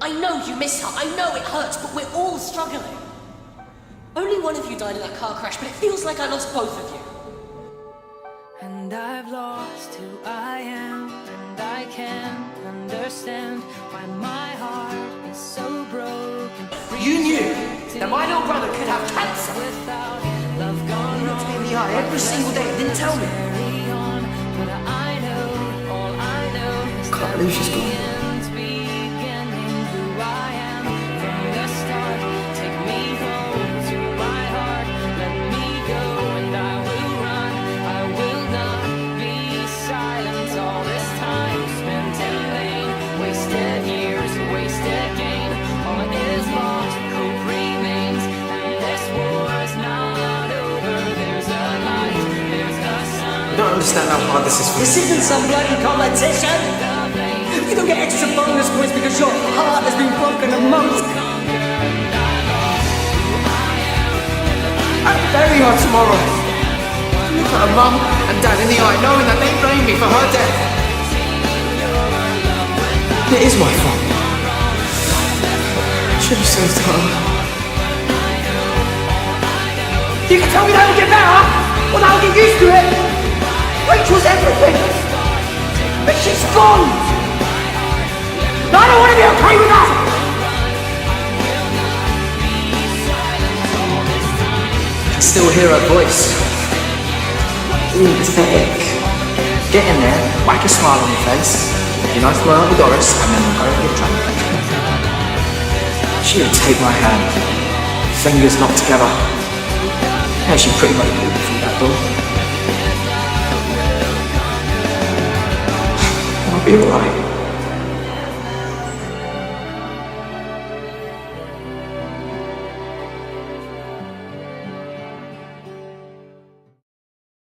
I know you miss her, I know it hurts, but we're all struggling. Only one of you died in that car crash, but it feels like I lost both of you. And I've lost who I am, and I can't understand why my heart is so broken. You knew that my little brother could have cancer. Without love gone You looked me in the wrong, eye every single day and didn't tell me. carry on, but I know, all I know is Can't that believe she's the gone. end's beginning. Who I am from the start, take me home to my heart, let me go, and I will run. I will not be silent. All this time spent in vain, wasted years, wasted gain. All is lost, hope remains, and this war's not over. There's a light, there's a sun. You don't understand how hard this is for me. This isn't some bloody competition! You don't get extra bonus points because your heart has been broken a month! I'll bury her tomorrow. Look at her mum and dad in the eye, knowing that they blame me for her death. It is my fault. I should have saved her. You can tell me that will get better, or that I'll get used to it. Rachel's everything, but she's gone. And I don't want to be okay with that. I can still hear her voice. Ooh, pathetic. Get in there, whack a smile on your face, be nice to my Uncle Doris, and then we'll go and get drunk. She would take my hand, fingers knocked together. Yeah, she pretty much walked me through that door. I'll be alright.